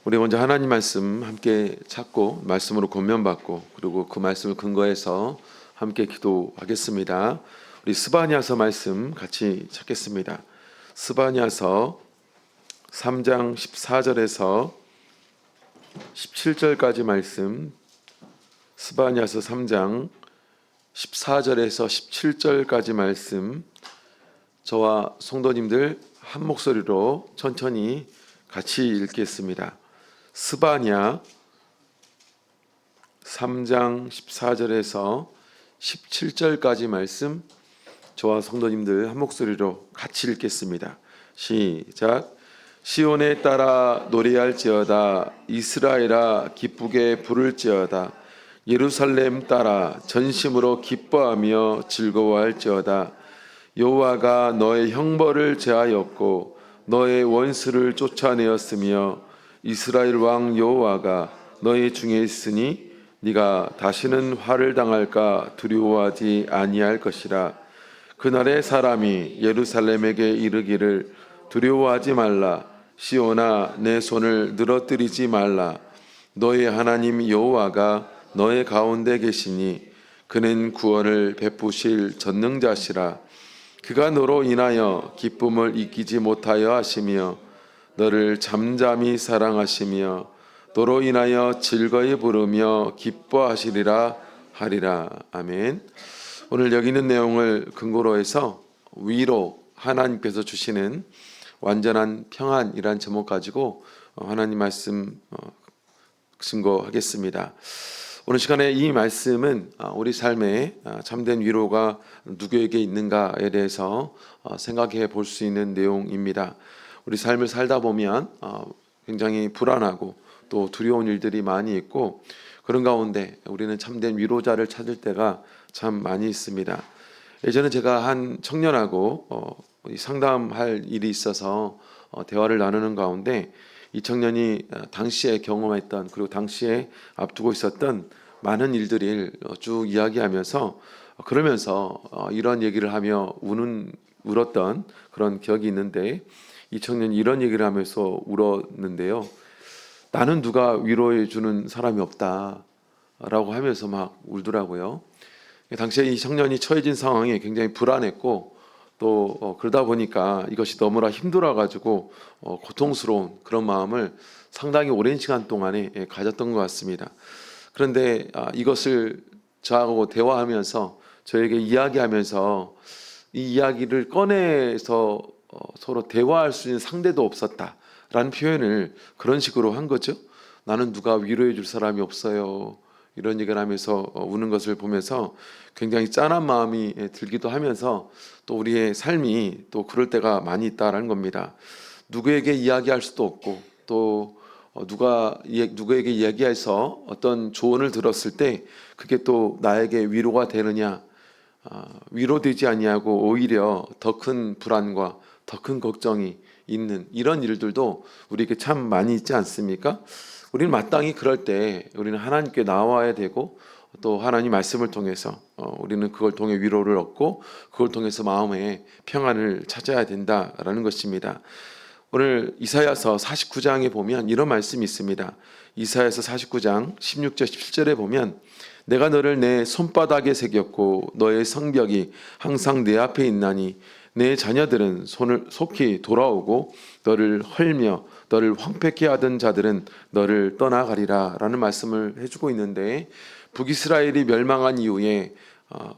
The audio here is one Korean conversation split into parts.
우리 먼저 하나님 말씀 함께 찾고 말씀으로 권면받고 그리고 그 말씀을 근거해서 함께 기도하겠습니다. 우리 스바냐서 말씀 같이 찾겠습니다. 스바냐서 3장 14절에서 17절까지 말씀, 스바냐서 3장 14절에서 17절까지 말씀, 저와 성도님들 한 목소리로 천천히 같이 읽겠습니다. 스바냐 3장 14절에서 17절까지 말씀, 저와 성도님들 한 목소리로 같이 읽겠습니다. 시작. 시온에 따라 노래할지어다. 이스라엘아 기쁘게 부를지어다. 예루살렘 따라 전심으로 기뻐하며 즐거워할지어다. 여호와가 너의 형벌을 제하였고 너의 원수를 쫓아내었으며 이스라엘 왕 여호와가 너희 중에 있으니 네가 다시는 화를 당할까 두려워하지 아니할 것이라. 그날의 사람이 예루살렘에게 이르기를 두려워하지 말라. 시온아 내 손을 늘어뜨리지 말라. 너의 하나님 여호와가 너의 가운데 계시니 그는 구원을 베푸실 전능자시라. 그가 너로 인하여 기쁨을 이기지 못하여 하시며 너를 잠잠히 사랑하시며 너로 인하여 즐거이 부르며 기뻐하시리라 하리라. 아멘. 오늘 여기 있는 내용을 근거로 해서 위로, 하나님께서 주시는 완전한 평안이란 제목 가지고 하나님 말씀 증거하겠습니다. 오늘 시간에 이 말씀은 우리 삶에 참된 위로가 누구에게 있는가에 대해서 생각해 볼 수 있는 내용입니다. 우리 삶을 살다 보면 굉장히 불안하고 또 두려운 일들이 많이 있고, 그런 가운데 우리는 참된 위로자를 찾을 때가 참 많이 있습니다. 예전에 제가 한 청년하고 상담할 일이 있어서 대화를 나누는 가운데 이 청년이 당시에 경험했던, 그리고 당시에 앞두고 있었던 많은 일들을 쭉 이야기하면서 그러면서 이런 얘기를 하며 울었던 그런 기억이 있는데, 이 청년이 이런 얘기를 하면서 울었는데요. 나는 누가 위로해 주는 사람이 없다라고 하면서 막 울더라고요. 당시에 이 청년이 처해진 상황이 굉장히 불안했고 또 그러다 보니까 이것이 너무나 힘들어가지고 고통스러운 그런 마음을 상당히 오랜 시간 동안에 가졌던 것 같습니다. 그런데 이것을 저하고 대화하면서 저에게 이야기하면서 이 이야기를 꺼내서 서로 대화할 수 있는 상대도 없었다라는 표현을 그런 식으로 한 거죠. 나는 누가 위로해 줄 사람이 없어요. 이런 얘기를 하면서 우는 것을 보면서 굉장히 짠한 마음이 들기도 하면서 또 우리의 삶이 또 그럴 때가 많이 있다라는 겁니다. 누구에게 이야기할 수도 없고 또 누구에게 이야기해서 어떤 조언을 들었을 때 그게 또 나에게 위로가 되느냐, 위로되지 아니하고 오히려 더 큰 불안과 더 큰 걱정이 있는 이런 일들도 우리에게 참 많이 있지 않습니까? 우리는 마땅히 그럴 때 우리는 하나님께 나와야 되고 또 하나님 말씀을 통해서 우리는 그걸 통해 위로를 얻고 그걸 통해서 마음의 평안을 찾아야 된다라는 것입니다. 오늘 이사야서 49장에 보면 이런 말씀이 있습니다. 이사야서 49장 16절 17절에 보면 내가 너를 내 손바닥에 새겼고 너의 성벽이 항상 내 앞에 있나니 내 자녀들은 손을 속히 돌아오고 너를 헐며 너를 황폐케 하던 자들은 너를 떠나가리라 라는 말씀을 해주고 있는데, 북이스라엘이 멸망한 이후에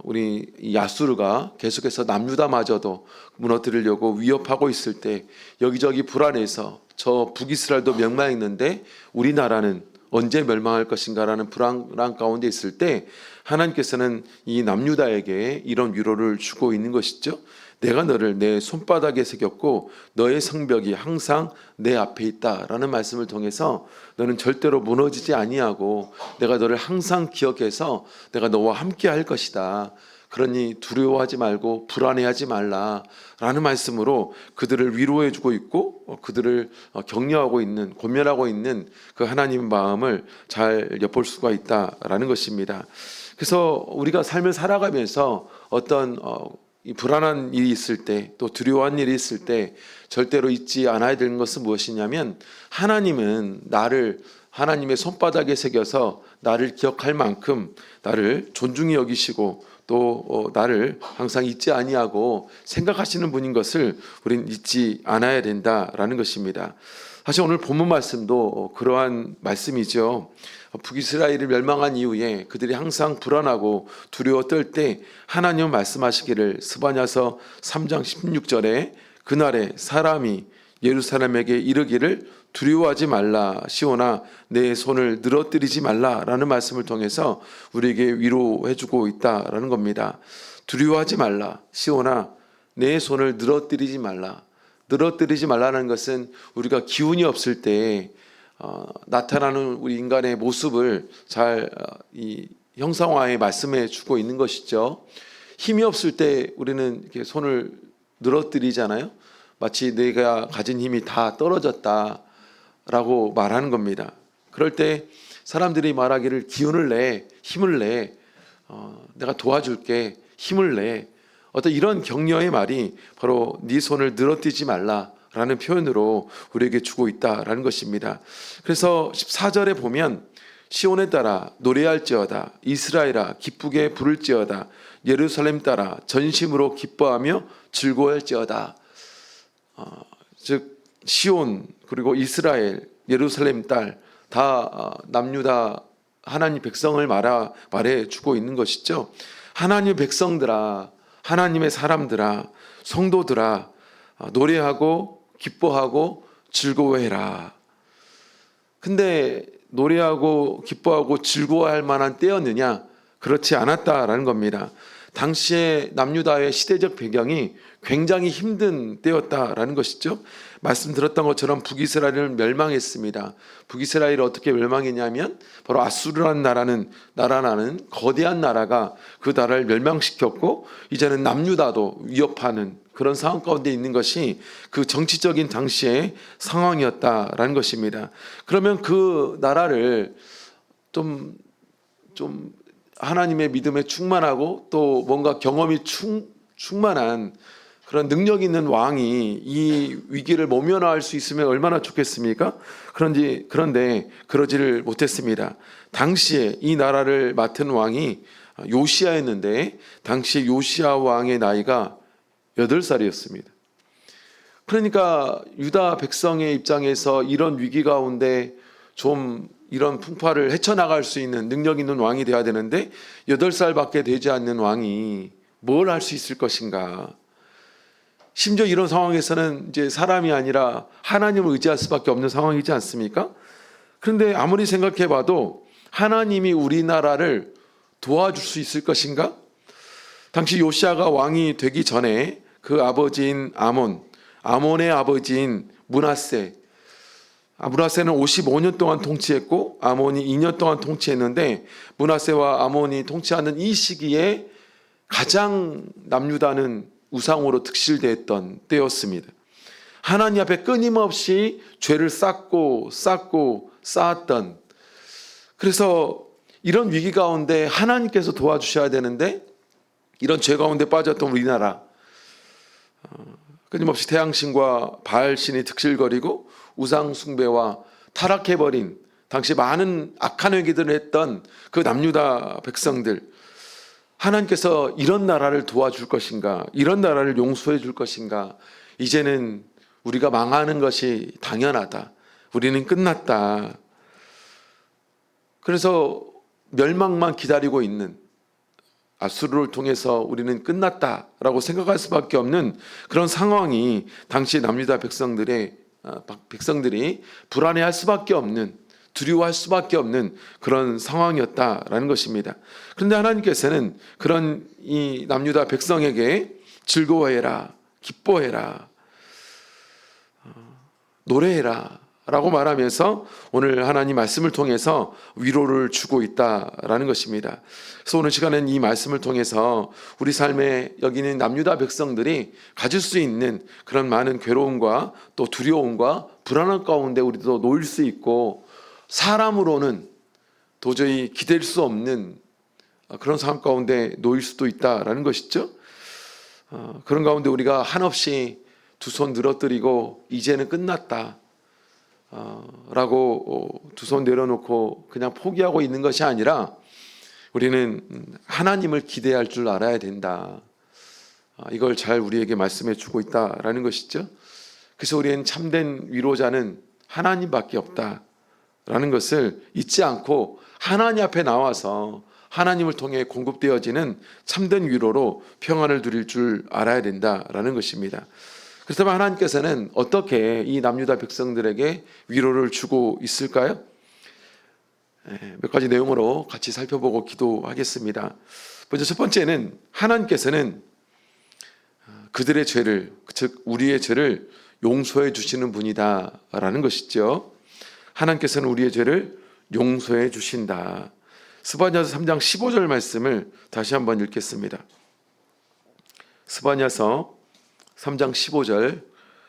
우리 야수르가 계속해서 남유다마저도 무너뜨리려고 위협하고 있을 때 여기저기 불안해서 저 북이스라엘도 멸망했는데 우리나라는 언제 멸망할 것인가라는 불안 가운데 있을 때 하나님께서는 이 남유다에게 이런 위로를 주고 있는 것이죠. 내가 너를 내 손바닥에 새겼고 너의 성벽이 항상 내 앞에 있다라는 말씀을 통해서 너는 절대로 무너지지 아니하고 내가 너를 항상 기억해서 내가 너와 함께 할 것이다. 그러니 두려워하지 말고 불안해하지 말라라는 말씀으로 그들을 위로해 주고 있고 그들을 격려하고 있는, 권면하고 있는 그 하나님의 마음을 잘 엿볼 수가 있다라는 것입니다. 그래서 우리가 삶을 살아가면서 어떤 이 불안한 일이 있을 때, 또 두려워한 일이 있을 때 절대로 잊지 않아야 되는 것은 무엇이냐면, 하나님은 나를 하나님의 손바닥에 새겨서 나를 기억할 만큼 나를 존중히 여기시고 또 나를 항상 잊지 아니하고 생각하시는 분인 것을 우리는 잊지 않아야 된다라는 것입니다. 사실 오늘 본문 말씀도 그러한 말씀이죠. 북이스라엘이 멸망한 이후에 그들이 항상 불안하고 두려워 떨 때 하나님은 말씀하시기를, 스바냐서 3장 16절에 그날에 사람이 예루살렘에게 이르기를 두려워하지 말라 시온아 내 손을 늘어뜨리지 말라라는 말씀을 통해서 우리에게 위로해주고 있다라는 겁니다. 두려워하지 말라 시온아 내 손을 늘어뜨리지 말라. 늘어뜨리지 말라는 것은 우리가 기운이 없을 때 나타나는 우리 인간의 모습을 잘 형상화해 말씀해 주고 있는 것이죠. 힘이 없을 때 우리는 이렇게 손을 늘어뜨리잖아요. 마치 내가 가진 힘이 다 떨어졌다라고 말하는 겁니다. 그럴 때 사람들이 말하기를 기운을 내, 힘을 내, 내가 도와줄게, 힘을 내. 어떤 이런 격려의 말이 바로 네 손을 늘어뜨리지 말라라는 표현으로 우리에게 주고 있다라는 것입니다. 그래서 14절에 보면 시온에 따라 노래할지어다 이스라엘아 기쁘게 부를지어다 예루살렘 따라 전심으로 기뻐하며 즐거워할지어다. 즉 시온 그리고 이스라엘 예루살렘 딸 다 남유다 하나님 백성을 말해 주고 있는 것이죠. 하나님의 백성들아, 하나님의 사람들아, 성도들아, 노래하고 기뻐하고 즐거워해라. 근데 노래하고 기뻐하고 즐거워할 만한 때였느냐? 그렇지 않았다라는 겁니다. 당시에 남유다의 시대적 배경이 굉장히 힘든 때였다라는 것이죠. 말씀드렸던 것처럼 북이스라엘은 멸망했습니다. 북이스라엘이 어떻게 멸망했냐면 바로 아수르라는 나라는 거대한 나라가 그 나라를 멸망시켰고 이제는 남유다도 위협하는 그런 상황 가운데 있는 것이 그 정치적인 당시의 상황이었다라는 것입니다. 그러면 그 나라를 좀 하나님의 믿음에 충만하고 또 뭔가 경험이 충만한 그런 능력 있는 왕이 이 위기를 모면할 수 있으면 얼마나 좋겠습니까? 그런데 그러지를 못했습니다. 당시에 이 나라를 맡은 왕이 요시야였는데 당시 요시야 왕의 나이가 8살이었습니다. 그러니까 유다 백성의 입장에서 이런 위기 가운데 좀 이런 풍파를 헤쳐나갈 수 있는 능력 있는 왕이 되어야 되는데 8살밖에 되지 않는 왕이 뭘 할 수 있을 것인가? 심지어 이런 상황에서는 이제 사람이 아니라 하나님을 의지할 수밖에 없는 상황이지 않습니까? 그런데 아무리 생각해봐도 하나님이 우리나라를 도와줄 수 있을 것인가? 당시 요시야가 왕이 되기 전에 그 아버지인 아몬의 아버지인 므낫세는 55년 동안 통치했고 아몬이 2년 동안 통치했는데 므낫세와 아몬이 통치하는 이 시기에 가장 남유다는 우상으로 득실됐던 때였습니다. 하나님 앞에 끊임없이 죄를 쌓았던, 그래서 이런 위기 가운데 하나님께서 도와주셔야 되는데 이런 죄 가운데 빠졌던 우리나라, 끊임없이 태양신과 바알신이 득실거리고 우상 숭배와 타락해버린 당시 많은 악한 회개들을 했던 그 남유다 백성들, 하나님께서 이런 나라를 도와줄 것인가, 이런 나라를 용서해 줄 것인가, 이제는 우리가 망하는 것이 당연하다, 우리는 끝났다, 그래서 멸망만 기다리고 있는, 아수르를 통해서 우리는 끝났다라고 생각할 수밖에 없는 그런 상황이 당시 남유다 백성들이 불안해할 수밖에 없는, 두려워할 수밖에 없는 그런 상황이었다라는 것입니다. 그런데 하나님께서는 그런 이 남유다 백성에게 즐거워해라, 기뻐해라, 노래해라 라고 말하면서 오늘 하나님 말씀을 통해서 위로를 주고 있다라는 것입니다. 그래서 오늘 시간에는 이 말씀을 통해서 우리 삶에 여기 있는 남유다 백성들이 가질 수 있는 그런 많은 괴로움과 또 두려움과 불안한 가운데 우리도 놓일 수 있고, 사람으로는 도저히 기댈 수 없는 그런 상황 가운데 놓일 수도 있다라는 것이죠. 그런 가운데 우리가 한없이 두 손 늘어뜨리고 이제는 끝났다 라고 두 손 내려놓고 그냥 포기하고 있는 것이 아니라 우리는 하나님을 기대할 줄 알아야 된다. 이걸 잘 우리에게 말씀해 주고 있다라는 것이죠. 그래서 우리는 참된 위로자는 하나님밖에 없다라는 것을 잊지 않고 하나님 앞에 나와서 하나님을 통해 공급되어지는 참된 위로로 평안을 누릴 줄 알아야 된다라는 것입니다. 그렇다면 하나님께서는 어떻게 이 남유다 백성들에게 위로를 주고 있을까요? 몇 가지 내용으로 같이 살펴보고 기도하겠습니다. 먼저 첫 번째는 하나님께서는 그들의 죄를, 즉 우리의 죄를 용서해 주시는 분이다라는 것이죠. 하나님께서는 우리의 죄를 용서해 주신다. 스바냐서 3장 15절 말씀을 다시 한번 읽겠습니다. 스바냐서 3장 15절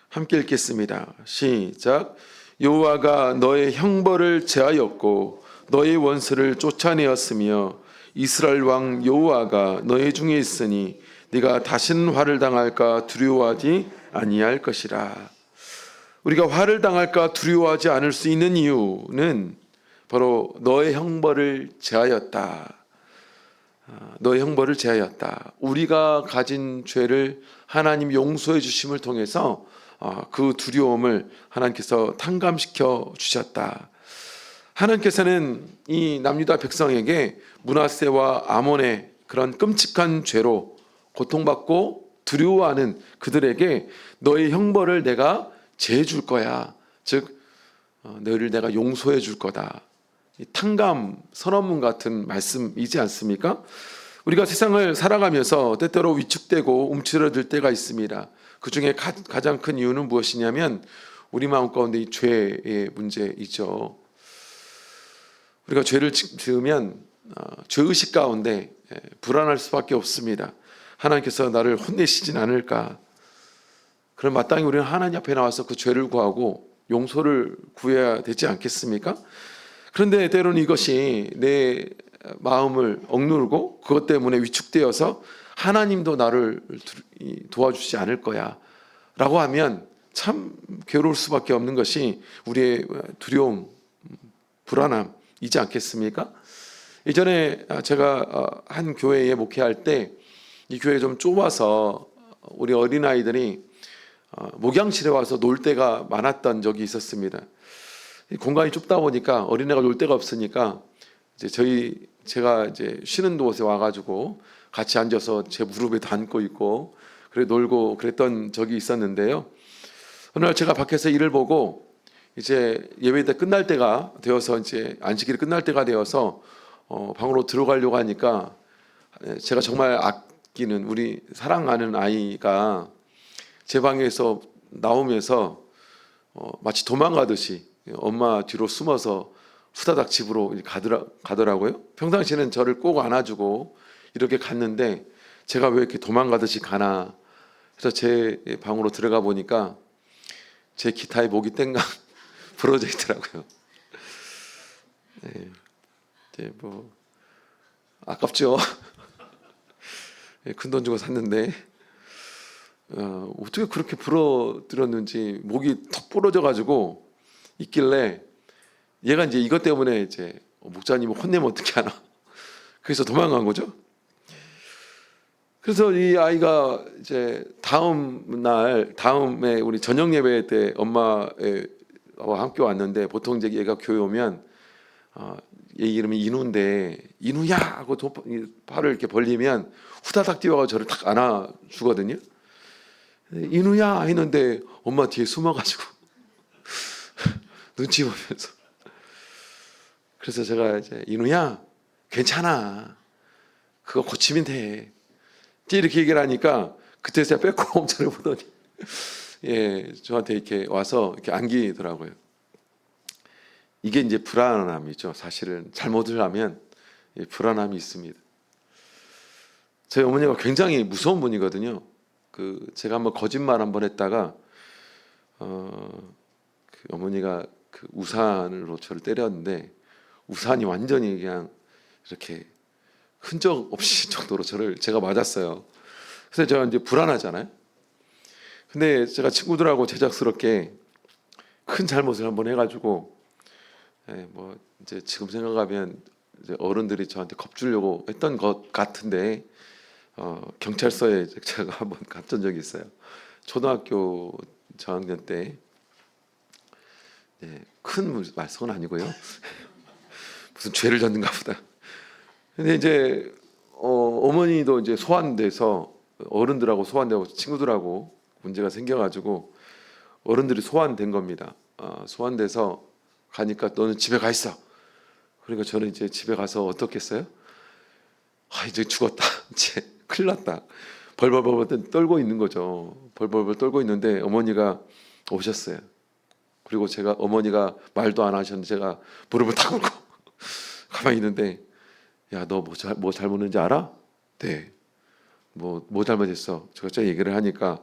함께 읽겠습니다. 시작. 여호와가 너의 형벌을 제하였고 너의 원수를 쫓아내었으며 이스라엘 왕 여호와가 너의 중에 있으니 네가 다시는 화를 당할까 두려워하지 아니할 것이라. 우리가 화를 당할까 두려워하지 않을 수 있는 이유는 바로 너의 형벌을 제하였다. 너의 형벌을 제하였다. 우리가 가진 죄를 하나님 용서해 주심을 통해서 그 두려움을 하나님께서 탕감시켜 주셨다. 하나님께서는 이 남유다 백성에게 므낫세와 아몬의 그런 끔찍한 죄로 고통받고 두려워하는 그들에게 너의 형벌을 내가 제해 줄 거야. 즉 너희를 내가 용서해 줄 거다. 탕감 선언문 같은 말씀이지 않습니까? 우리가 세상을 살아가면서 때때로 위축되고 움츠러들 때가 있습니다. 그 중에 가장 큰 이유는 무엇이냐면 우리 마음 가운데 이 죄의 문제이죠. 우리가 죄를 지으면 죄의식 가운데 불안할 수밖에 없습니다. 하나님께서 나를 혼내시진 않을까. 그럼 마땅히 우리는 하나님 앞에 나와서 그 죄를 구하고 용서를 구해야 되지 않겠습니까? 그런데 때로는 이것이 내 마음을 억누르고 그것 때문에 위축되어서 하나님도 나를 도와주지 않을 거야 라고 하면 참 괴로울 수밖에 없는 것이 우리의 두려움, 불안함이지 않겠습니까? 예전에 제가 한 교회에 목회할 때 이 교회 좀 좁아서 우리 어린아이들이 목양실에 와서 놀 때가 많았던 적이 있었습니다. 공간이 좁다 보니까 어린애가 놀 데가 없으니까 이제 제가 이제 쉬는 곳에 와가지고 같이 앉아서 제 무릎에 앉고 있고 그래 놀고 그랬던 적이 있었는데요. 어느 날 제가 밖에서 일을 보고 이제 예배 때 끝날 때가 되어서 이제 안식일이 끝날 때가 되어서 방으로 들어가려고 하니까 제가 정말 아끼는 우리 사랑하는 아이가 제 방에서 나오면서 마치 도망가듯이 엄마 뒤로 숨어서 후다닥 집으로 가더라고요. 평상시에는 저를 꼭 안아주고 이렇게 갔는데 제가 왜 이렇게 도망가듯이 가나. 그래서 제 방으로 들어가 보니까 제 기타의 목이 땡강 부러져 있더라고요. 네, 이제 뭐 아깝죠. 큰 돈 주고 샀는데 어떻게 그렇게 부러뜨렸는지 목이 턱 부러져 가지고 있길래 얘가 이제 이것 때문에 이제 목사님 혼내면 어떻게 하나. 그래서 도망간 거죠. 그래서 이 아이가 이제 다음에 우리 저녁 예배 때 엄마와 함께 왔는데 보통 이제 얘가 교회 오면 얘 이름이 인우인데 인우야 하고 팔을 이렇게 벌리면 후다닥 뛰어가서 저를 탁 안아주거든요. 인우야 했는데 엄마 뒤에 숨어가지고 눈치 보면서 그래서 제가 이제 인우야 괜찮아 그거 고치면 돼 이렇게 얘기를 하니까 그때서야 빼꼼 저를 보더니 저한테 이렇게 와서 이렇게 안기더라고요. 이게 이제 불안함이죠. 사실은 잘못을 하면 불안함이 있습니다. 저희 어머니가 굉장히 무서운 분이거든요. 제가 한번 거짓말 한번 했다가 어머니가 우산으로 저를 때렸는데 우산이 완전히 그냥 이렇게 흔적 없이 정도로 제가 맞았어요. 그래서 제가 이제 불안하잖아요. 근데 제가 친구들하고 제작스럽게 큰 잘못을 한번 해가지고, 뭐 이제 지금 생각하면 이제 어른들이 저한테 겁주려고 했던 것 같은데, 경찰서에 제가 한번 갔던 적이 있어요. 초등학교 저학년 때. 큰 말썽은 아니고요. 무슨 죄를 졌는가 보다. 근데 이제 어머니도 이제 소환돼서, 어른들하고 소환되고 친구들하고 문제가 생겨가지고 어른들이 소환된 겁니다. 소환돼서 가니까 너는 집에 가 있어. 그러니까 저는 이제 집에 가서 어떻게 했어요? 이제 죽었다. 이제 큰일 났다. 벌벌벌 떨고 있는 거죠. 벌벌벌 떨고 있는데 어머니가 오셨어요. 그리고 제가, 어머니가 말도 안 하셨는데 제가 무릎을 탁 꿇고 가만히 있는데, 야, 너 뭐 잘못했는지 알아? 네. 뭐 잘못했어? 제가 얘기를 하니까,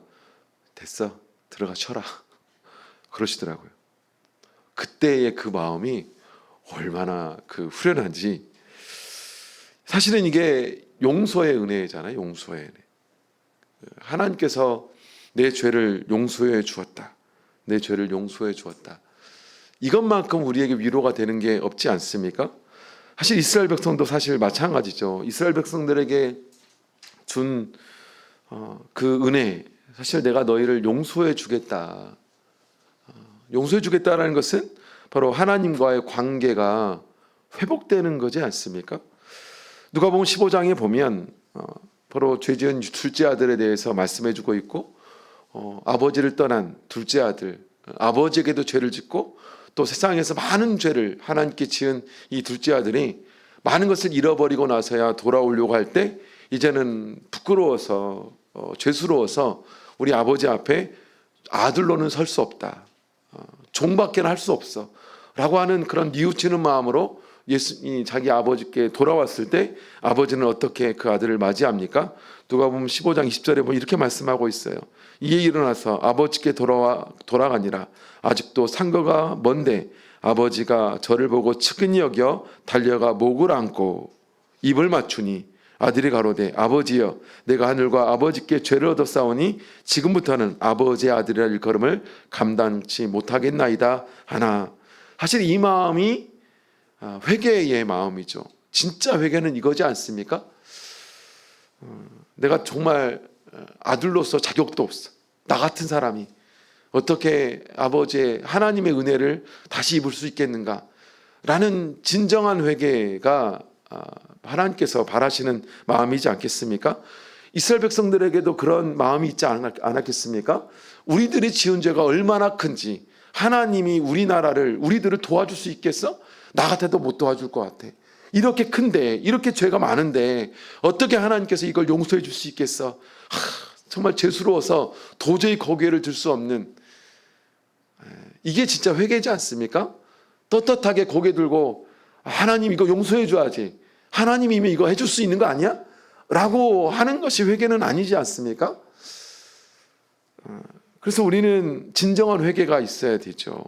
됐어, 들어가 쉬어라. 그러시더라고요. 그때의 그 마음이 얼마나 그 후련한지. 사실은 이게 용서의 은혜잖아요. 용서의 은혜. 하나님께서 내 죄를 용서해 주었다. 내 죄를 용서해 주었다. 이것만큼 우리에게 위로가 되는 게 없지 않습니까? 사실 이스라엘 백성도 사실 마찬가지죠. 이스라엘 백성들에게 준 그 은혜, 사실 내가 너희를 용서해 주겠다. 용서해 주겠다라는 것은 바로 하나님과의 관계가 회복되는 거지 않습니까? 누가복음 15장에 보면 바로 죄지은 둘째 아들에 대해서 말씀해 주고 있고, 아버지를 떠난 둘째 아들, 아버지에게도 죄를 짓고 또 세상에서 많은 죄를 하나님께 지은 이 둘째 아들이 많은 것을 잃어버리고 나서야 돌아오려고 할 때, 이제는 부끄러워서 죄스러워서 우리 아버지 앞에 아들로는 설 수 없다, 종밖에 할 수 없어 라고 하는 그런 뉘우치는 마음으로 자기 아버지께 돌아왔을 때, 아버지는 어떻게 그 아들을 맞이합니까? 누가복음 15장 20절에 보면 이렇게 말씀하고 있어요. 이에 일어나서 아버지께 돌아가니라. 아직도 상거가 먼데 아버지가 저를 보고 측은히 여겨 달려가 목을 안고 입을 맞추니, 아들이 가로되 아버지여, 내가 하늘과 아버지께 죄를 얻었사오니 지금부터는 아버지의 아들이라 일컬음을 감당치 못하겠나이다 하나. 사실 이 마음이 회개의 마음이죠. 진짜 회개는 이거지 않습니까? 내가 정말 아들로서 자격도 없어. 나 같은 사람이 어떻게 아버지의 하나님의 은혜를 다시 입을 수 있겠는가? 라는 진정한 회개가 하나님께서 바라시는 마음이지 않겠습니까? 이스라엘 백성들에게도 그런 마음이 있지 않았겠습니까? 우리들이 지은 죄가 얼마나 큰지, 하나님이 우리들을 도와줄 수 있겠어? 나 같아도 못 도와줄 것 같아. 이렇게 큰데, 이렇게 죄가 많은데 어떻게 하나님께서 이걸 용서해 줄 수 있겠어? 정말 죄스러워서 도저히 고개를 들 수 없는, 이게 진짜 회개지 않습니까? 떳떳하게 고개 들고 하나님 이거 용서해 줘야지, 하나님이면 이거 해줄 수 있는 거 아니야? 라고 하는 것이 회개는 아니지 않습니까? 그래서 우리는 진정한 회개가 있어야 되죠.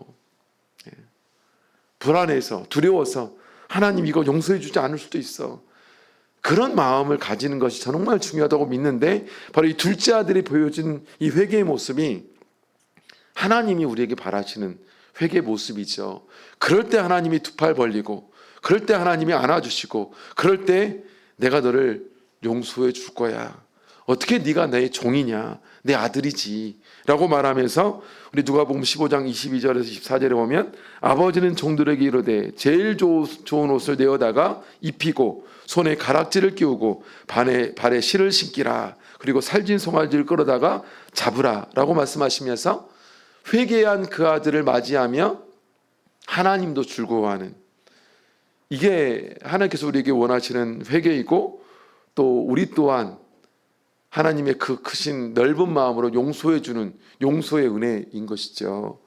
불안해서, 두려워서 하나님 이거 용서해 주지 않을 수도 있어, 그런 마음을 가지는 것이 정말 중요하다고 믿는데, 바로 이 둘째 아들이 보여준 이 회개의 모습이 하나님이 우리에게 바라시는 회개의 모습이죠. 그럴 때 하나님이 두 팔 벌리고, 그럴 때 하나님이 안아주시고, 그럴 때 내가 너를 용서해 줄 거야. 어떻게 네가 내 종이냐, 내 아들이지 라고 말하면서, 우리 누가복음 15장 22절에서 24절에 보면, 아버지는 종들에게 이르되 제일 좋은 옷을 내어다가 입히고 손에 가락지를 끼우고 발에 실을 신기라. 그리고 살진 송아지를 끌어다가 잡으라 라고 말씀하시면서, 회개한 그 아들을 맞이하며 하나님도 즐거워하는, 이게 하나님께서 우리에게 원하시는 회개이고, 또 우리 또한 하나님의 그 크신 넓은 마음으로 용서해 주는 용서의 은혜인 것이죠.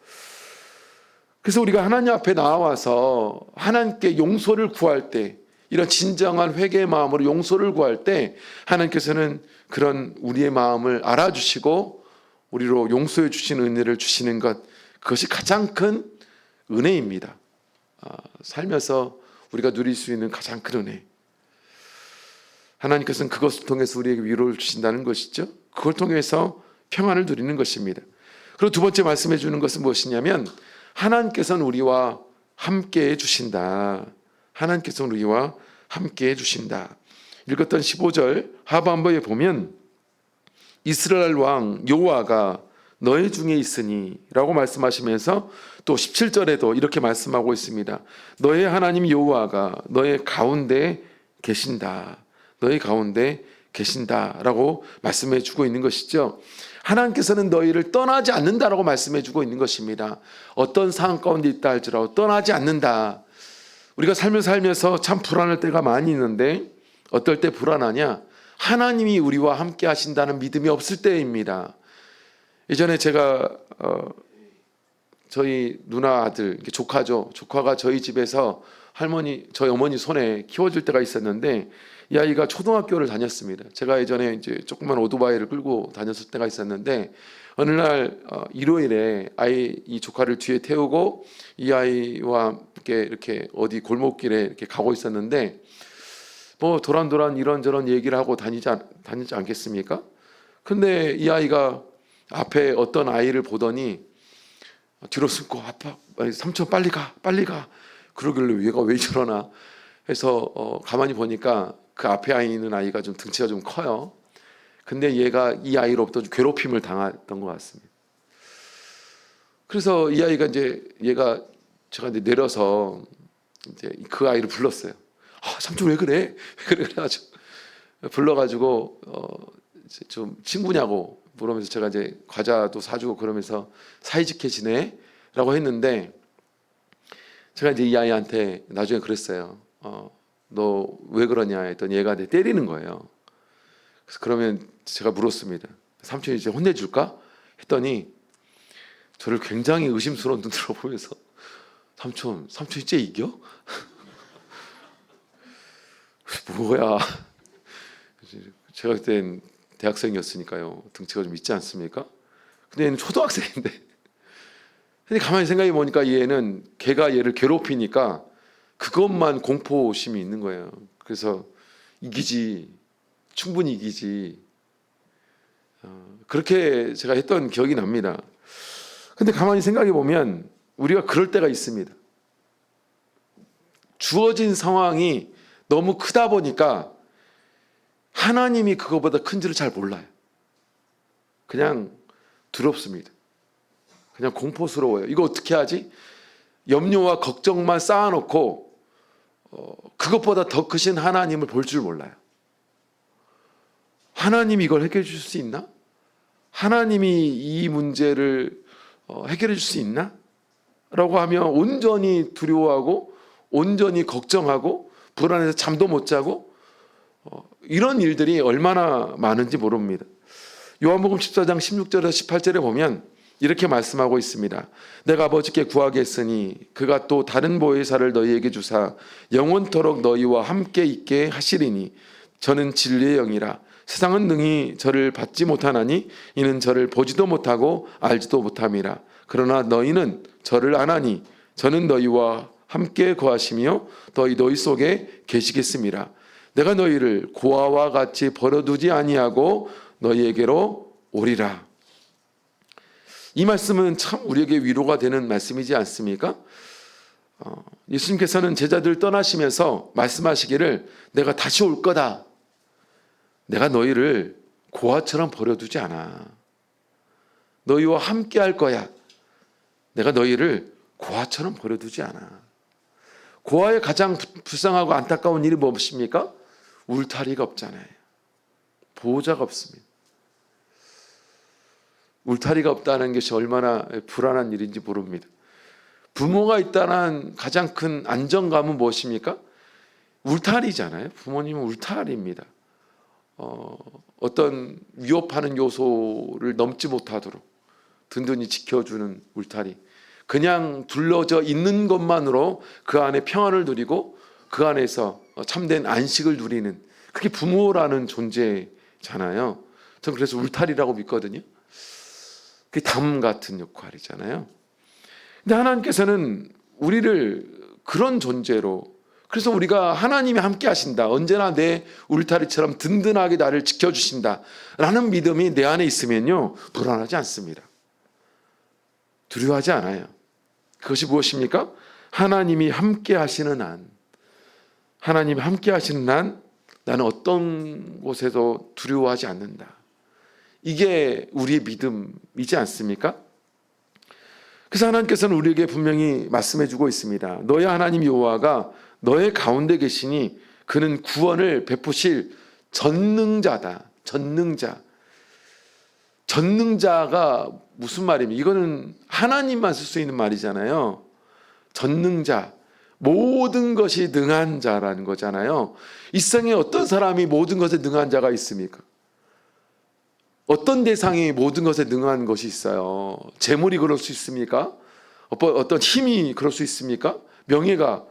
그래서 우리가 하나님 앞에 나와서 하나님께 용서를 구할 때, 이런 진정한 회개의 마음으로 용서를 구할 때 하나님께서는 그런 우리의 마음을 알아주시고 우리로 용서해 주시는 은혜를 주시는 것, 그것이 가장 큰 은혜입니다. 살면서 우리가 누릴 수 있는 가장 큰 은혜, 하나님께서는 그것을 통해서 우리에게 위로를 주신다는 것이죠. 그걸 통해서 평안을 누리는 것입니다. 그리고 두 번째 말씀해 주는 것은 무엇이냐면 하나님께서는 우리와 함께 해주신다. 하나님께서는 우리와 함께 해주신다. 읽었던 15절 하반부에 보면 이스라엘 왕 여호와가 너희 중에 있으니 라고 말씀하시면서 또 17절에도 이렇게 말씀하고 있습니다. 너의 하나님 여호와가 너의 가운데 계신다. 너희 가운데 계신다 라고 말씀해 주고 있는 것이죠. 하나님께서는 너희를 떠나지 않는다라고 말씀해 주고 있는 것입니다. 어떤 상황 가운데 있다 할지라도 떠나지 않는다. 우리가 삶을 살면서 참 불안할 때가 많이 있는데 어떨 때 불안하냐? 하나님이 우리와 함께 하신다는 믿음이 없을 때입니다. 예전에 제가 저희 누나 아들, 조카죠. 조카가 저희 집에서 저희 어머니 손에 키워줄 때가 있었는데 이 아이가 초등학교를 다녔습니다. 제가 예전에 이제 조그만 오토바이를 끌고 다녔을 때가 있었는데 어느 날 일요일에 이 조카를 뒤에 태우고 이 아이와 함께 이렇게 어디 골목길에 이렇게 가고 있었는데 뭐 도란도란 이런저런 얘기를 하고 다니지 않겠습니까? 근데 이 아이가 앞에 어떤 아이를 보더니 뒤로 숨고 아빠 삼촌 빨리 가 그러길래 얘가 왜 저러나 해서 가만히 보니까 그 앞에 있는 아이가 좀 등치가 좀 커요. 근데 얘가 이 아이로부터 좀 괴롭힘을 당했던 것 같습니다. 그래서 이 아이가 제가 내려서 이제 그 아이를 불렀어요. 삼촌 왜 그래? 그래가지고 불러가지고 이제 좀 친구냐고 물으면서 제가 이제 과자도 사주고 그러면서 사이좋게 지내라고 했는데 제가 이제 이 아이한테 나중에 그랬어요. 너 왜 그러냐 했더니 얘가 내 때리는 거예요. 그래서 그러면 제가 물었습니다. 삼촌이 이제 혼내줄까? 했더니 저를 굉장히 의심스러운 눈으로 보면서 삼촌 이제 이겨? 뭐야? 제가 그땐 대학생이었으니까요. 등치가 좀 있지 않습니까? 근데 얘는 초등학생인데. 근데 가만히 생각해 보니까 얘는 걔가 얘를 괴롭히니까 그것만 공포심이 있는 거예요. 그래서 충분히 이기지. 그렇게 제가 했던 기억이 납니다. 근데 가만히 생각해 보면 우리가 그럴 때가 있습니다. 주어진 상황이 너무 크다 보니까 하나님이 그거보다 큰지를 잘 몰라요. 그냥 두렵습니다. 그냥 공포스러워요. 이거 어떻게 하지? 염려와 걱정만 쌓아놓고 그것보다 더 크신 하나님을 볼 줄 몰라요. 하나님이 이걸 해결해 줄 수 있나? 하나님이 이 문제를 해결해 줄 수 있나? 라고 하면 온전히 두려워하고 온전히 걱정하고 불안해서 잠도 못 자고 이런 일들이 얼마나 많은지 모릅니다. 요한복음 14장 16절에서 18절에 보면 이렇게 말씀하고 있습니다. 내가 아버지께 구하겠으니 그가 또 다른 보혜사를 너희에게 주사 영원토록 너희와 함께 있게 하시리니 저는 진리의 영이라. 세상은 능히 저를 받지 못하나니 이는 저를 보지도 못하고 알지도 못함이라. 그러나 너희는 저를 아나니 저는 너희와 함께 거하시며 너희 속에 계시겠습니다. 내가 너희를 고아와 같이 버려두지 아니하고 너희에게로 오리라. 이 말씀은 참 우리에게 위로가 되는 말씀이지 않습니까? 예수님께서는 제자들 떠나시면서 말씀하시기를 내가 다시 올 거다. 내가 너희를 고아처럼 버려두지 않아. 너희와 함께 할 거야. 내가 너희를 고아처럼 버려두지 않아. 고아의 가장 불쌍하고 안타까운 일이 무엇입니까? 울타리가 없잖아요. 보호자가 없습니다. 울타리가 없다는 것이 얼마나 불안한 일인지 모릅니다. 부모가 있다는 가장 큰 안정감은 무엇입니까? 울타리잖아요. 부모님은 울타리입니다. 어떤 위협하는 요소를 넘지 못하도록 든든히 지켜주는 울타리. 그냥 둘러져 있는 것만으로 그 안에 평안을 누리고 그 안에서 참된 안식을 누리는 그게 부모라는 존재잖아요. 저는 그래서 울타리라고 믿거든요. 그게 담 같은 역할이잖아요. 근데 하나님께서는 우리를 그런 존재로 그래서 우리가 하나님이 함께 하신다, 언제나 내 울타리처럼 든든하게 나를 지켜주신다 라는 믿음이 내 안에 있으면요, 불안하지 않습니다. 두려워하지 않아요. 그것이 무엇입니까? 하나님이 함께 하시는 한, 하나님이 함께 하시는 한 나는 어떤 곳에도 두려워하지 않는다. 이게 우리의 믿음이지 않습니까? 그래서 하나님께서는 우리에게 분명히 말씀해 주고 있습니다. 너의 하나님 여호와가 너의 가운데 계시니 그는 구원을 베푸실 전능자다. 전능자. 전능자가 무슨 말입니까? 이거는 하나님만 쓸 수 있는 말이잖아요. 전능자. 모든 것이 능한 자라는 거잖아요. 이 세상에 어떤 사람이 모든 것에 능한 자가 있습니까? 어떤 대상이 모든 것에 능한 것이 있어요? 재물이 그럴 수 있습니까? 어떤 힘이 그럴 수 있습니까? 명예가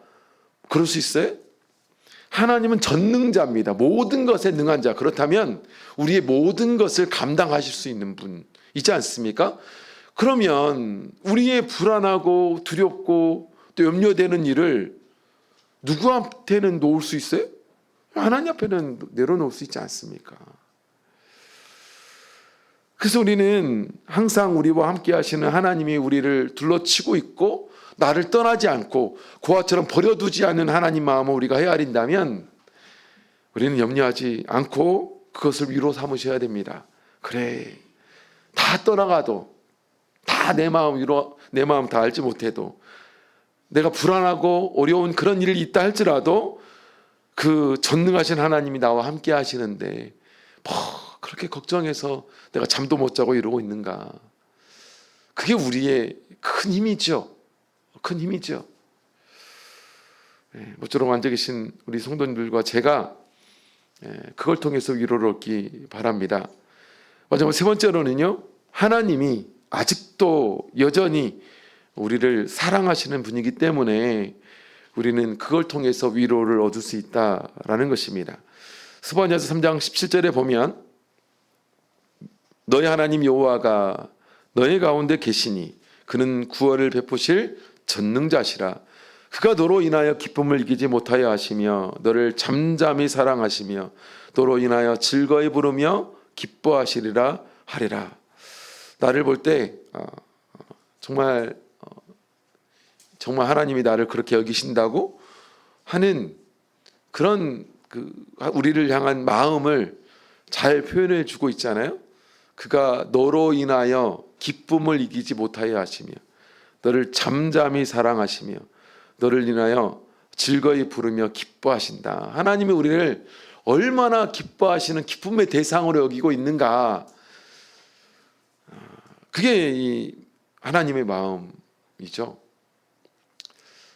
그럴 수 있어요? 하나님은 전능자입니다. 모든 것에 능한 자. 그렇다면 우리의 모든 것을 감당하실 수 있는 분이지 않습니까? 그러면 우리의 불안하고 두렵고 또 염려되는 일을 누구한테는 놓을 수 있어요? 하나님 앞에는 내려놓을 수 있지 않습니까? 그래서 우리는 항상 우리와 함께 하시는 하나님이 우리를 둘러치고 있고 나를 떠나지 않고 고아처럼 버려두지 않는 하나님 마음을 우리가 헤아린다면 우리는 염려하지 않고 그것을 위로 삼으셔야 됩니다. 그래, 다 떠나가도, 다 내 마음 다 알지 못해도, 내가 불안하고 어려운 그런 일이 있다 할지라도 그 전능하신 하나님이 나와 함께 하시는데 그렇게 걱정해서 내가 잠도 못 자고 이러고 있는가? 그게 우리의 큰 힘이죠. 큰 힘이죠. 모쪼록 앉아 계신 우리 성도님들과 제가 그걸 통해서 위로를 얻기 바랍니다. 마지막 세 번째로는요, 하나님이 아직도 여전히 우리를 사랑하시는 분이기 때문에 우리는 그걸 통해서 위로를 얻을 수 있다라는 것입니다. 스바냐서 3장 17절에 보면 너희 하나님 여호와가 너희 가운데 계시니 그는 구원을 베푸실 전능자시라. 그가 너로 인하여 기쁨을 이기지 못하여 하시며 너를 잠잠히 사랑하시며 너로 인하여 즐거이 부르며 기뻐하시리라 하리라. 나를 볼 때 정말 하나님이 나를 그렇게 여기신다고 하는 그런 우리를 향한 마음을 잘 표현해 주고 있잖아요. 그가 너로 인하여 기쁨을 이기지 못하여 하시며 너를 잠잠히 사랑하시며 너를 인하여 즐거이 부르며 기뻐하신다. 하나님이 우리를 얼마나 기뻐하시는 기쁨의 대상으로 여기고 있는가. 그게 이 하나님의 마음이죠.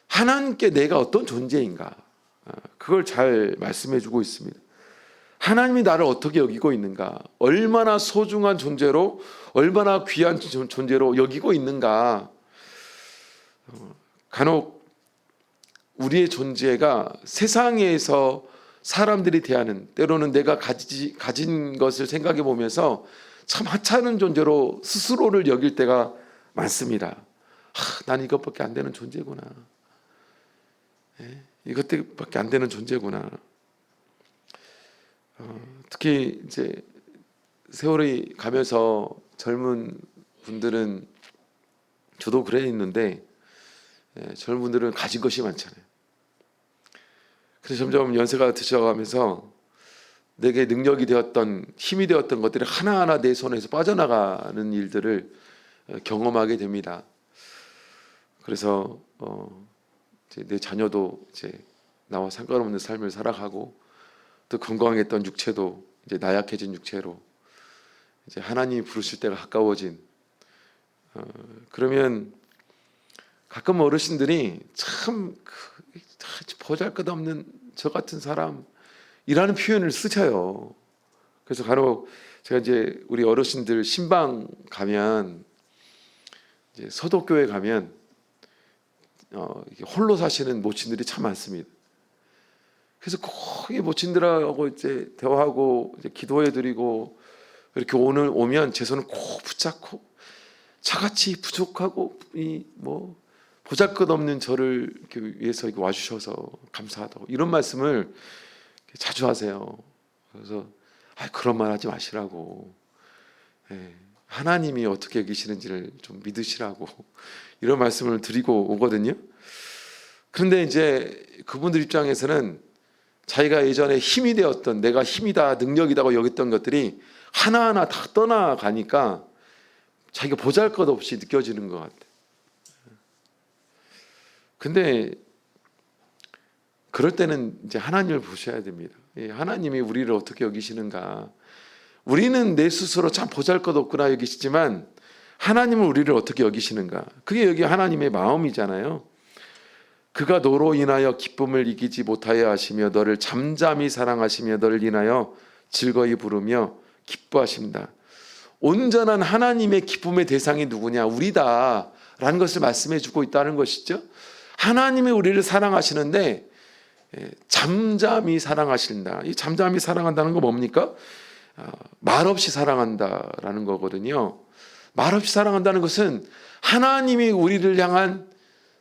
하나님께 내가 어떤 존재인가, 그걸 잘 말씀해 주고 있습니다. 하나님이 나를 어떻게 여기고 있는가, 얼마나 소중한 존재로, 얼마나 귀한 존재로 여기고 있는가. 간혹 우리의 존재가 세상에서 사람들이 대하는, 때로는 내가 가진 것을 생각해 보면서 참 하찮은 존재로 스스로를 여길 때가 많습니다. 난 이것밖에 안 되는 존재구나. 이것밖에 안 되는 존재구나. 특히 이제 세월이 가면서 젊은 분들은, 저도 그래 있는데, 젊은 분들은 가진 것이 많잖아요. 그래서 점점 연세가 드셔가면서 내게 능력이 되었던, 힘이 되었던 것들이 하나하나 내 손에서 빠져나가는 일들을 경험하게 됩니다. 그래서 이제 내 자녀도 이제 나와 상관없는 삶을 살아가고, 또 건강했던 육체도 이제 나약해진 육체로 이제 하나님이 부르실 때가 가까워진, 그러면 가끔 어르신들이 참 보잘것없는 저 같은 사람이라는 표현을 쓰셔요. 그래서 간혹 제가 이제 우리 어르신들 신방 가면, 이제 서도교회 가면 홀로 사시는 모친들이 참 많습니다. 그래서 꼭 이 모친들하고 이제 대화하고 이제 기도해드리고 이렇게 오면 제 손을 꼭 붙잡고, 저같이 부족하고 보잘것없는 저를 이렇게 위해서 이렇게 와주셔서 감사하다고 이런 말씀을 자주 하세요. 그래서 그런 말 하지 마시라고. 하나님이 어떻게 여기시는지를 좀 믿으시라고 이런 말씀을 드리고 오거든요. 그런데 이제 그분들 입장에서는 자기가 예전에 힘이 되었던, 내가 힘이다, 능력이다고 여겼던 것들이 하나하나 다 떠나가니까 자기가 보잘것없이 느껴지는 것 같아요. 근데 그럴 때는 이제 하나님을 보셔야 됩니다. 하나님이 우리를 어떻게 여기시는가. 우리는 내 스스로 참 보잘것없구나 여기시지만 하나님은 우리를 어떻게 여기시는가. 그게 여기 하나님의 마음이잖아요. 그가 너로 인하여 기쁨을 이기지 못하여 하시며 너를 잠잠히 사랑하시며 너를 인하여 즐거이 부르며 기뻐하십니다. 온전한 하나님의 기쁨의 대상이 누구냐? 우리다라는 것을 말씀해 주고 있다는 것이죠. 하나님이 우리를 사랑하시는데 잠잠히 사랑하신다. 이 잠잠히 사랑한다는 거 뭡니까? 말없이 사랑한다라는 거거든요. 말없이 사랑한다는 것은 하나님이 우리를 향한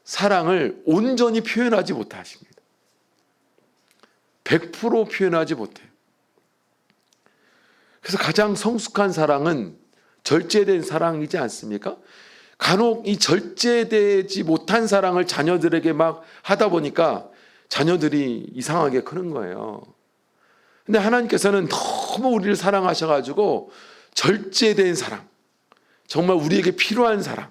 사랑을 온전히 표현하지 못하십니다. 100% 표현하지 못해요. 그래서 가장 성숙한 사랑은 절제된 사랑이지 않습니까? 간혹 이 절제되지 못한 사랑을 자녀들에게 막 하다 보니까 자녀들이 이상하게 크는 거예요. 근데 하나님께서는 너무 우리를 사랑하셔가지고 절제된 사랑, 정말 우리에게 필요한 사랑,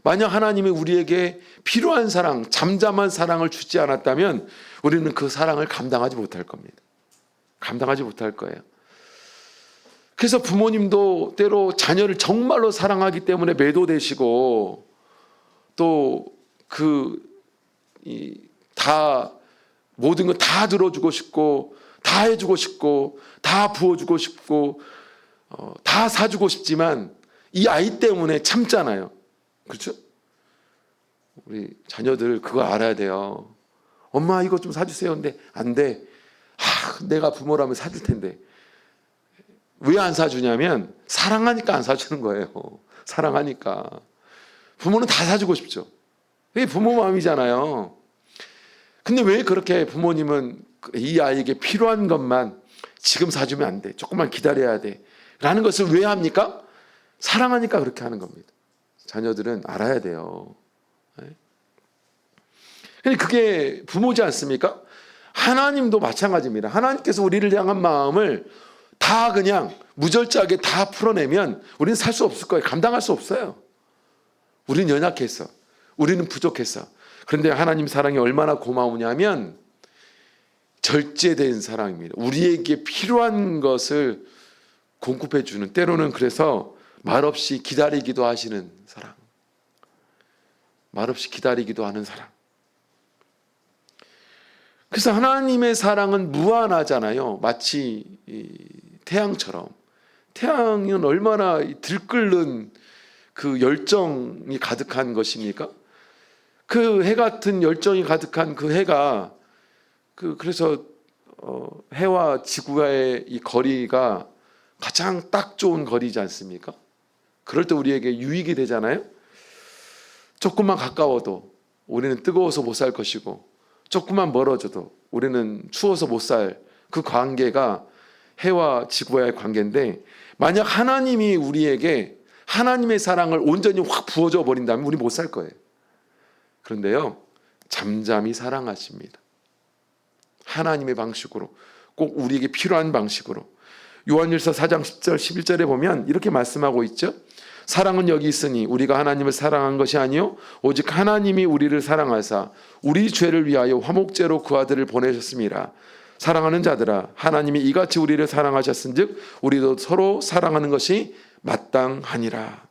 만약 하나님이 우리에게 필요한 사랑, 잠잠한 사랑을 주지 않았다면 우리는 그 사랑을 감당하지 못할 겁니다. 감당하지 못할 거예요. 그래서 부모님도 때로 자녀를 정말로 사랑하기 때문에 매도되시고 또 모든 거 다 들어주고 싶고 다 해주고 싶고 다 부어주고 싶고 다 사주고 싶지만 이 아이 때문에 참잖아요. 그렇죠? 우리 자녀들 그거 알아야 돼요. 엄마 이거 좀 사주세요. 근데 안 돼. 내가 부모라면 사줄 텐데. 왜 안 사주냐면 사랑하니까 안 사주는 거예요. 사랑하니까. 부모는 다 사주고 싶죠. 그게 부모 마음이잖아요. 근데 왜 그렇게 부모님은 이 아이에게 필요한 것만 지금 사주면 안 돼. 조금만 기다려야 돼. 라는 것을 왜 합니까? 사랑하니까 그렇게 하는 겁니다. 자녀들은 알아야 돼요. 근데 그게 부모지 않습니까? 하나님도 마찬가지입니다. 하나님께서 우리를 향한 마음을 다 그냥 무절제하게 다 풀어내면 우리는 살 수 없을 거예요. 감당할 수 없어요. 우리는 연약해서, 우리는 부족해서. 그런데 하나님 사랑이 얼마나 고마우냐면 절제된 사랑입니다. 우리에게 필요한 것을 공급해 주는, 때로는 그래서 말없이 기다리기도 하시는 사랑, 말없이 기다리기도 하는 사랑. 그래서 하나님의 사랑은 무한하잖아요. 마치 태양처럼. 태양은 얼마나 들끓는 그 열정이 가득한 것입니까? 그 해 같은 열정이 가득한 그 해가 그래서 해와 지구와의 이 거리가 가장 딱 좋은 거리지 않습니까? 그럴 때 우리에게 유익이 되잖아요. 조금만 가까워도 우리는 뜨거워서 못 살 것이고 조금만 멀어져도 우리는 추워서 못 살 그 관계가 해와 지구와의 관계인데, 만약 하나님이 우리에게 하나님의 사랑을 온전히 확 부어줘 버린다면 우리 못 살 거예요. 그런데요, 잠잠히 사랑하십니다. 하나님의 방식으로, 꼭 우리에게 필요한 방식으로. 요한일서 4장 10절 11절에 보면 이렇게 말씀하고 있죠. 사랑은 여기 있으니 우리가 하나님을 사랑한 것이 아니요 오직 하나님이 우리를 사랑하사 우리 죄를 위하여 화목제로 그 아들을 보내셨습니다. 사랑하는 자들아, 하나님이 이같이 우리를 사랑하셨은즉 우리도 서로 사랑하는 것이 마땅하니라.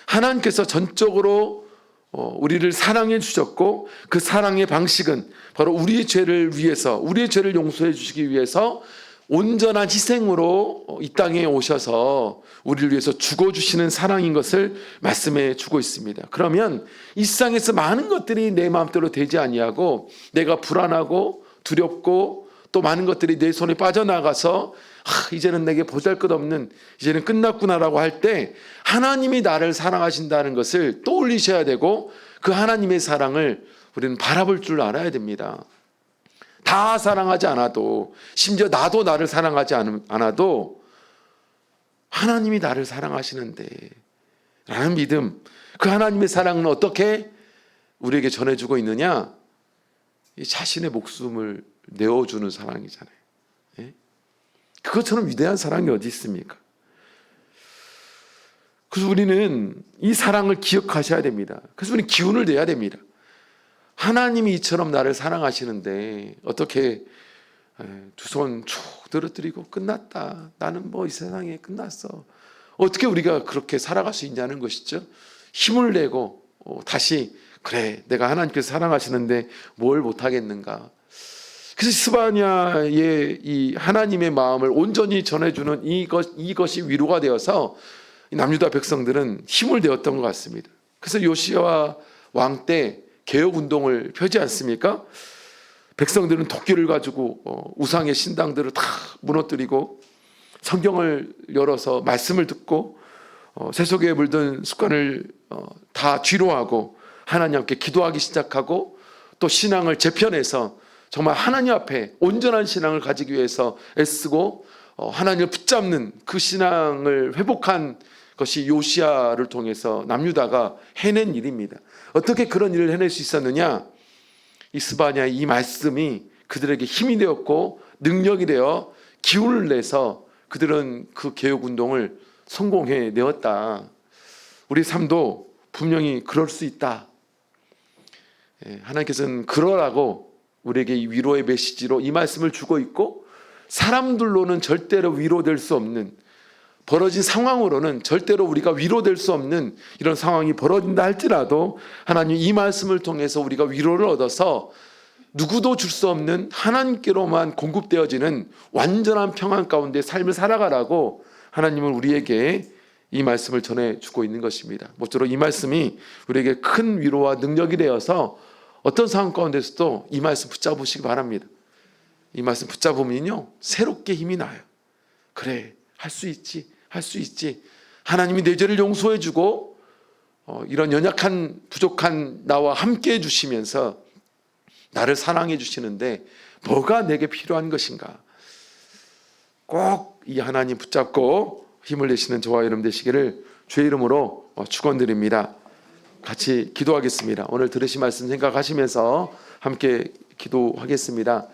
하나님께서 전적으로 우리를 사랑해 주셨고, 그 사랑의 방식은 바로 우리의 죄를 위해서, 우리의 죄를 용서해 주시기 위해서 온전한 희생으로 이 땅에 오셔서 우리를 위해서 죽어주시는 사랑인 것을 말씀해 주고 있습니다. 그러면 이 세상에서 많은 것들이 내 마음대로 되지 아니하고 내가 불안하고 두렵고 또 많은 것들이 내 손에 빠져나가서 이제는 내게 보잘것없는, 이제는 끝났구나라고 할 때 하나님이 나를 사랑하신다는 것을 떠올리셔야 되고, 그 하나님의 사랑을 우리는 바라볼 줄 알아야 됩니다. 다 사랑하지 않아도, 심지어 나도 나를 사랑하지 않아도 하나님이 나를 사랑하시는데 라는 믿음, 그 하나님의 사랑은 어떻게 우리에게 전해주고 있느냐? 자신의 목숨을 내어주는 사랑이잖아요. 예? 그것처럼 위대한 사랑이 어디 있습니까? 그래서 우리는 이 사랑을 기억하셔야 됩니다. 그래서 우리는 기운을 내야 됩니다. 하나님이 이처럼 나를 사랑하시는데 어떻게 두 손 쭉 들어드리고 끝났다, 나는 뭐 이 세상에 끝났어, 어떻게 우리가 그렇게 살아갈 수 있냐는 것이죠. 힘을 내고 다시 그래, 내가 하나님께서 사랑하시는데 뭘 못하겠는가. 그래서 스바냐의 이 하나님의 마음을 온전히 전해주는 이것이 위로가 되어서 남유다 백성들은 힘을 내었던 것 같습니다. 그래서 요시야 왕 때 개혁운동을 펴지 않습니까? 백성들은 도끼를 가지고 우상의 신당들을 다 무너뜨리고 성경을 열어서 말씀을 듣고 세속에 물든 습관을 다 뒤로하고 하나님께 기도하기 시작하고, 또 신앙을 재편해서 정말 하나님 앞에 온전한 신앙을 가지기 위해서 애쓰고 하나님을 붙잡는 그 신앙을 회복한 것이 요시야를 통해서 남유다가 해낸 일입니다. 어떻게 그런 일을 해낼 수 있었느냐? 이 스바냐의 이 말씀이 그들에게 힘이 되었고 능력이 되어 기운을 내서 그들은 그 개혁운동을 성공해 내었다. 우리 삶도 분명히 그럴 수 있다. 하나님께서는 그러라고 우리에게 이 위로의 메시지로 이 말씀을 주고 있고, 사람들로는 절대로 위로될 수 없는, 벌어진 상황으로는 절대로 우리가 위로될 수 없는 이런 상황이 벌어진다 할지라도 하나님 이 말씀을 통해서 우리가 위로를 얻어서 누구도 줄 수 없는 하나님께로만 공급되어지는 완전한 평안 가운데 삶을 살아가라고 하나님은 우리에게 이 말씀을 전해주고 있는 것입니다. 모쪼록 이 말씀이 우리에게 큰 위로와 능력이 되어서 어떤 상황 가운데서도 이 말씀 붙잡으시기 바랍니다. 이 말씀 붙잡으면요, 새롭게 힘이 나요. 그래, 할 수 있지, 할 수 있지. 하나님이 내 죄를 용서해 주고 이런 연약한 부족한 나와 함께 해 주시면서 나를 사랑해 주시는데 뭐가 내게 필요한 것인가. 꼭 이 하나님 붙잡고 힘을 내시는 저와 여러분 되시기를 주의 이름으로 축원드립니다. 같이 기도하겠습니다. 오늘 들으신 말씀 생각하시면서 함께 기도하겠습니다.